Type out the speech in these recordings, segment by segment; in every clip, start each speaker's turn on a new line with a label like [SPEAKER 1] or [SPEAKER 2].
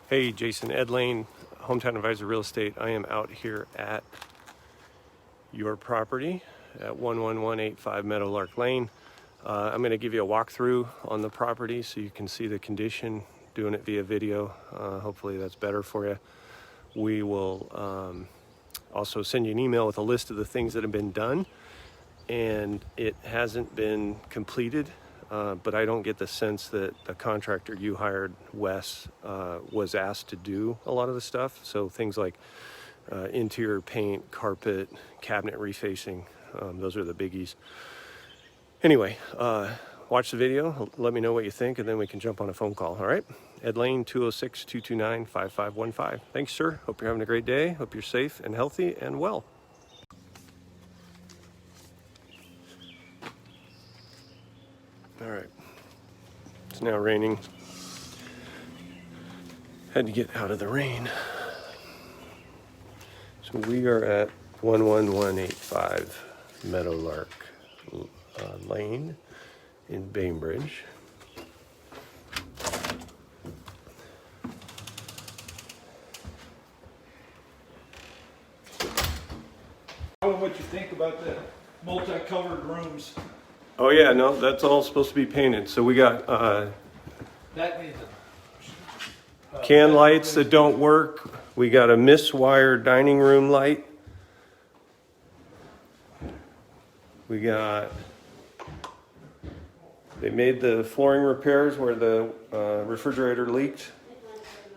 [SPEAKER 1] Hey, Jason Edlane, Hometown Advisor Real Estate. I am out here at your property at 11185 Meadowlark Lane. I'm going to give you a walkthrough on the property so you can see the condition, doing it via video. Hopefully that's better for you. We will also send you an email with a list of the things that have been done, and it hasn't been completed. But I don't get the sense that the contractor you hired, Wes, was asked to do a lot of the stuff. So things like interior paint, carpet, cabinet refacing, those are the biggies. Anyway, watch the video, let me know what you think, and then we can jump on a phone call, all right? Ed Lane, 206-229-5515. Thanks, sir. Hope you're having a great day. Hope you're safe and healthy and well. All right, it's now raining. Had to get out of the rain. So we are at 11185 Meadowlark Lane in Bainbridge.
[SPEAKER 2] Tell me what you think about the multicolored rooms.
[SPEAKER 1] Oh yeah, no, that's all supposed to be painted. So we got
[SPEAKER 2] That needs
[SPEAKER 1] can lights that don't work. We got a miswired dining room light. We got, they made the flooring repairs where the refrigerator leaked,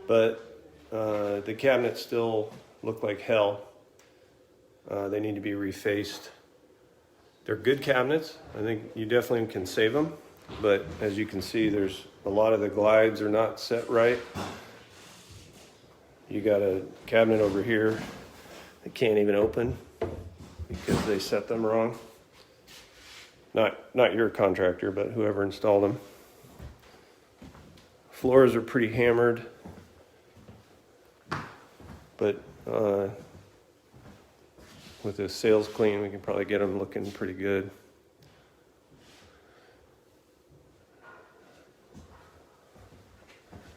[SPEAKER 1] but the cabinets still look like hell. They need to be refaced. They're good cabinets. I think you definitely can save them, but as you can see, there's a lot of the glides are not set right. You got a cabinet over here that can't even open because they set them wrong. Not your contractor, but whoever installed them. Floors are pretty hammered, but with the sales clean, we can probably get them looking pretty good.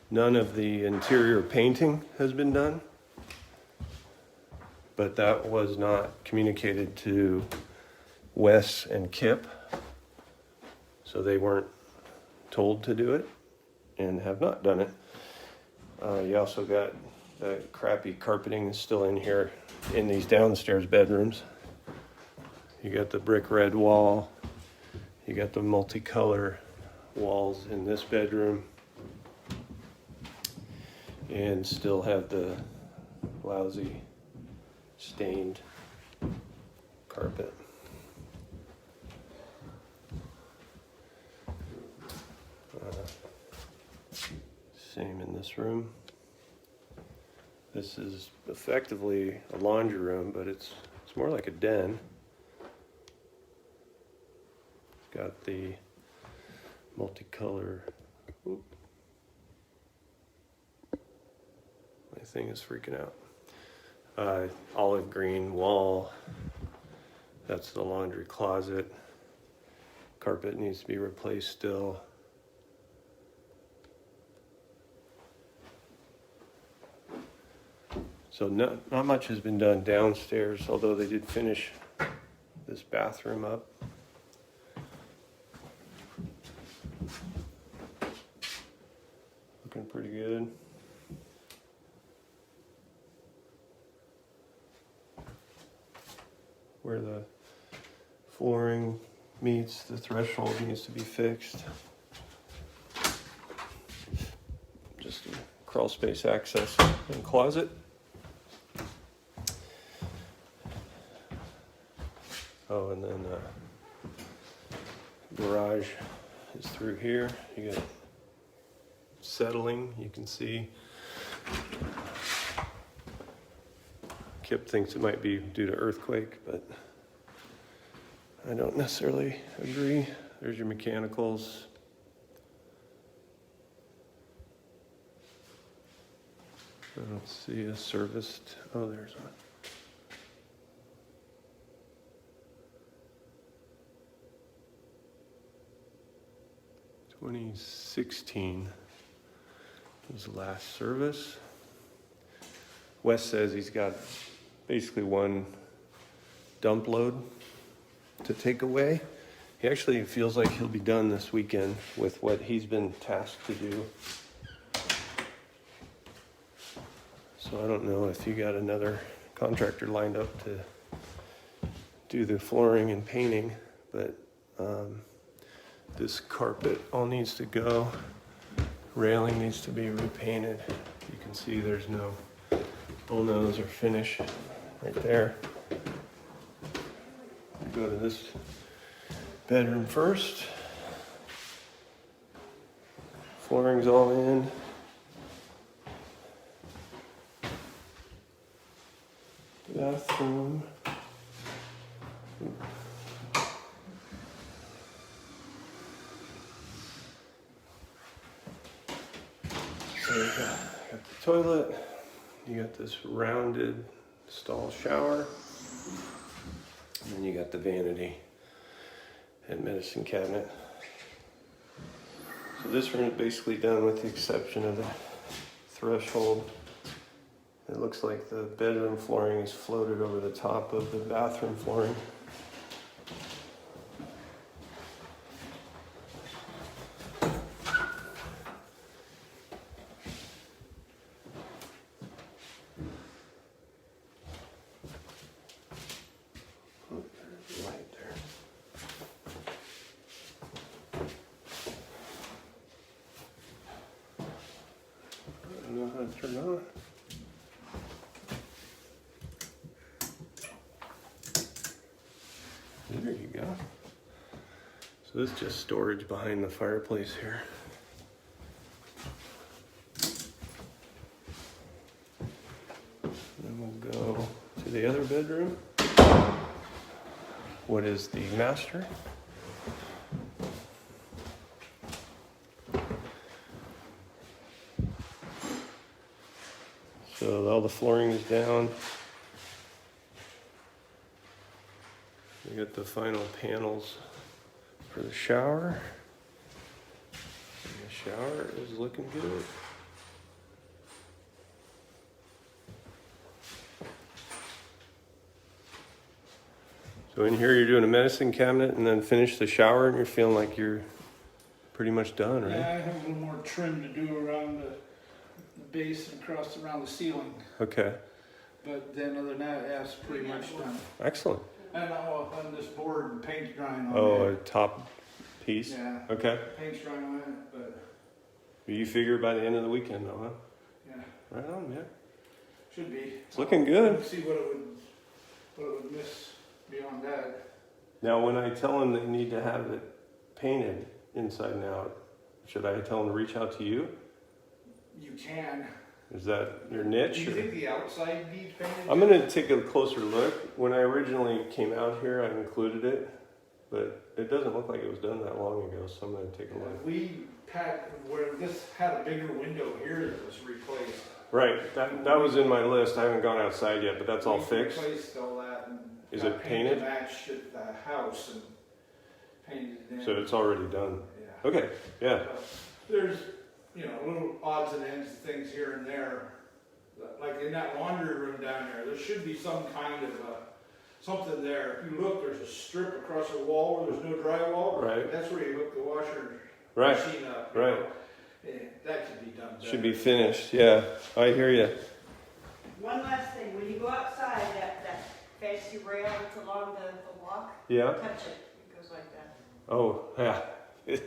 [SPEAKER 1] None of the interior painting has been done, but that was not communicated to Wes and Kip, so they weren't told to do it and have not done it. You also got the crappy carpeting is still in here in these downstairs bedrooms. You got the brick red wall. You got the multicolor walls in this bedroom. And still have the lousy stained carpet. Same in this room. This is effectively a laundry room, but it's more like a den. Got the multicolor. Oop. My thing is freaking out. Olive green wall. That's the laundry closet. Carpet needs to be replaced still. So not much has been done downstairs, although they did finish this bathroom up. Looking pretty good. Where the flooring meets the threshold needs to be fixed. Just a crawl space access and closet. Oh, and then garage is through here. You got settling, you can see. Kip thinks it might be due to earthquake, but I don't necessarily agree. There's your mechanicals. I don't see a serviced. Oh, there's one. 2016 his last service. Wes says he's got basically one dump load to take away. He actually feels like he'll be done this weekend with what he's been tasked to do. So I don't know if you got another contractor lined up to do the flooring and painting, but this carpet all needs to go. Railing needs to be repainted. You can see there's no bullnose or finish right there. Go to this bedroom first. Flooring's all in. Bathroom. So you got the toilet. You got this rounded stall shower. And then you got the vanity and medicine cabinet. So this room is basically done with the exception of the threshold. It looks like the bedroom flooring is floated over the top of the bathroom flooring. Oh, there's a light there. I don't know how to turn it on. There you go. So this is just storage behind the fireplace here. Then we'll go to the other bedroom. What is the master? So all the flooring is down. We got the final panels for the shower. And the shower is looking good. So in here you're doing a medicine cabinet and then finish the shower and you're feeling like you're pretty much done, right?
[SPEAKER 2] Yeah, I have a little more trim to do around the base and across around the ceiling.
[SPEAKER 1] Okay,
[SPEAKER 2] But then other than that, that's pretty much done.
[SPEAKER 1] excellent.
[SPEAKER 2] And on this board, the paint's drying on
[SPEAKER 1] Oh, a
[SPEAKER 2] it.
[SPEAKER 1] top piece?
[SPEAKER 2] Yeah,
[SPEAKER 1] Okay.
[SPEAKER 2] paint's drying on it, but
[SPEAKER 1] You figure by the end of the weekend though, huh?
[SPEAKER 2] yeah,
[SPEAKER 1] Right on, man.
[SPEAKER 2] should be.
[SPEAKER 1] It's looking good.
[SPEAKER 2] Let's see what it would miss beyond that.
[SPEAKER 1] Now, when I tell them they need to have it painted inside and out, should I tell them to reach out to you?
[SPEAKER 2] You can.
[SPEAKER 1] Is that your
[SPEAKER 2] Do
[SPEAKER 1] niche?
[SPEAKER 2] you
[SPEAKER 1] or-
[SPEAKER 2] think the outside needs painted?
[SPEAKER 1] I'm gonna take a closer look. When I originally came out here, I included it, but it doesn't look like it was done that long ago, so I'm gonna take a look.
[SPEAKER 2] We had, where this had a bigger window here that was replaced.
[SPEAKER 1] Right, that was in my list. I haven't gone outside yet, but that's all
[SPEAKER 2] We
[SPEAKER 1] fixed.
[SPEAKER 2] Replaced all that and.
[SPEAKER 1] Is
[SPEAKER 2] got
[SPEAKER 1] it
[SPEAKER 2] paint
[SPEAKER 1] painted?
[SPEAKER 2] to match the house and painted it in.
[SPEAKER 1] So it's already done.
[SPEAKER 2] Yeah.
[SPEAKER 1] Okay, yeah,
[SPEAKER 2] There's, little odds and ends, things here and there. Like in that laundry room down there should be some kind of something there. If you look, there's a strip across the wall where there's no drywall.
[SPEAKER 1] Right.
[SPEAKER 2] That's where you hook the washer
[SPEAKER 1] right,
[SPEAKER 2] machine up.
[SPEAKER 1] right.
[SPEAKER 2] Yeah, that could be done better.
[SPEAKER 1] Should be finished, yeah. I hear you.
[SPEAKER 3] One last thing, when you go outside, that fancy rail that's along the walk,
[SPEAKER 1] Yeah?
[SPEAKER 3] touch it, it goes like that.
[SPEAKER 1] Oh, yeah.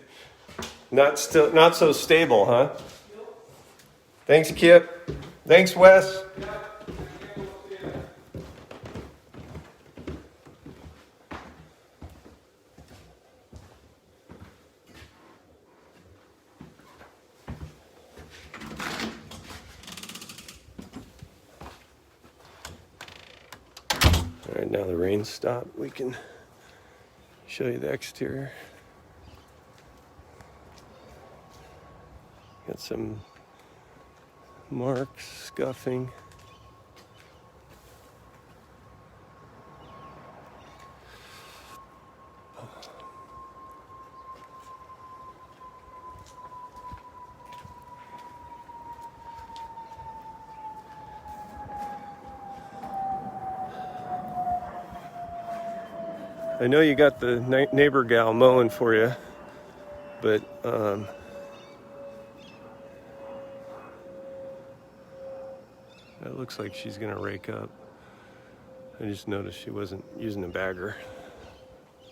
[SPEAKER 1] Not so stable, huh?
[SPEAKER 3] Nope.
[SPEAKER 1] Thanks, Kip. Thanks, Wes. All right, now the rain stopped. We can show you the exterior. Got some marks, scuffing. I know you got the neighbor gal mowing for you, but it looks like she's gonna rake up. I just noticed she wasn't using a bagger,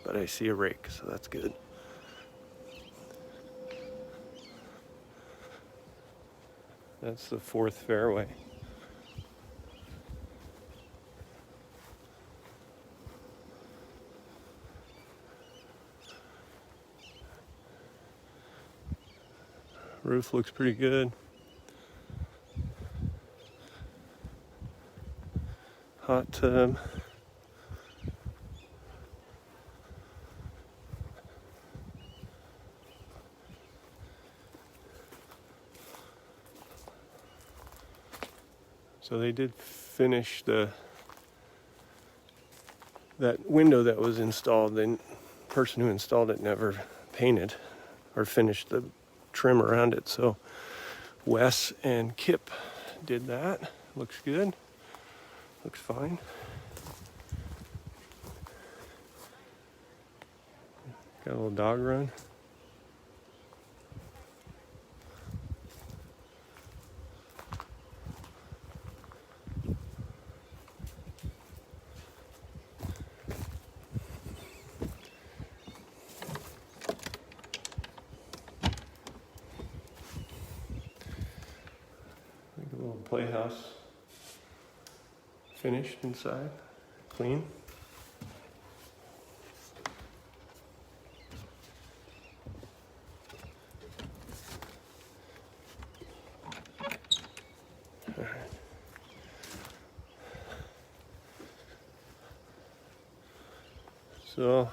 [SPEAKER 1] but I see a rake, so that's good. That's the 4th fairway. Roof looks pretty good. Hot tub. So they did finish that window that was installed. The person who installed it never painted or finished the trim around it. So Wes and Kip did that. Looks good. Looks fine. Got a little dog run. Like a little playhouse. Finished inside. Clean. So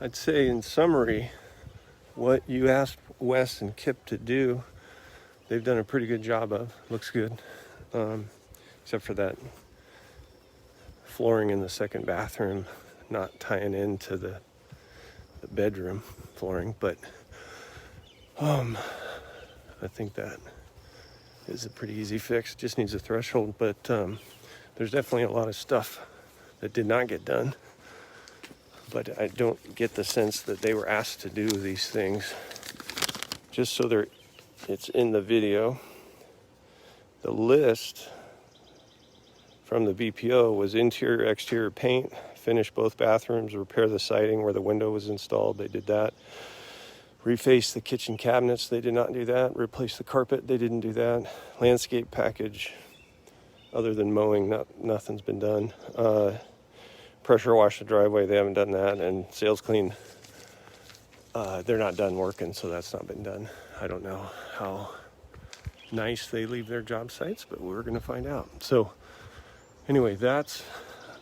[SPEAKER 1] I'd say in summary, what you asked Wes and Kip to do, they've done a pretty good job of. Looks good. Except for that flooring in the second bathroom not tying into the bedroom flooring, but I think that is a pretty easy fix. Just needs a threshold, but there's definitely a lot of stuff that did not get done. But I don't get the sense that they were asked to do these things. Just so it's in the video. The list from the BPO was interior, exterior paint, finish both bathrooms, repair the siding where the window was installed. They did that. Reface the kitchen cabinets. They did not do that. Replace the carpet. They didn't do that. Landscape package. Other than mowing, nothing's been done. Pressure wash the driveway. They haven't done that. And sales clean. They're not done working, so that's not been done. I don't know how nice they leave their job sites, but we're going to find out. So anyway, that's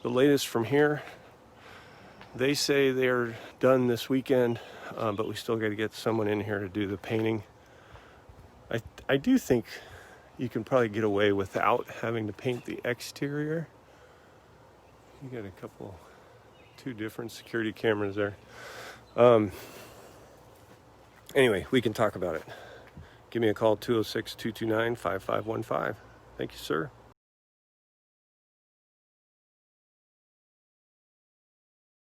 [SPEAKER 1] the latest from here. They say they're done this weekend, but we still got to get someone in here to do the painting. I do think you can probably get away without having to paint the exterior. You got two different security cameras there. Anyway, we can talk about it. Give me a call, 206-229-5515. Thank you, sir.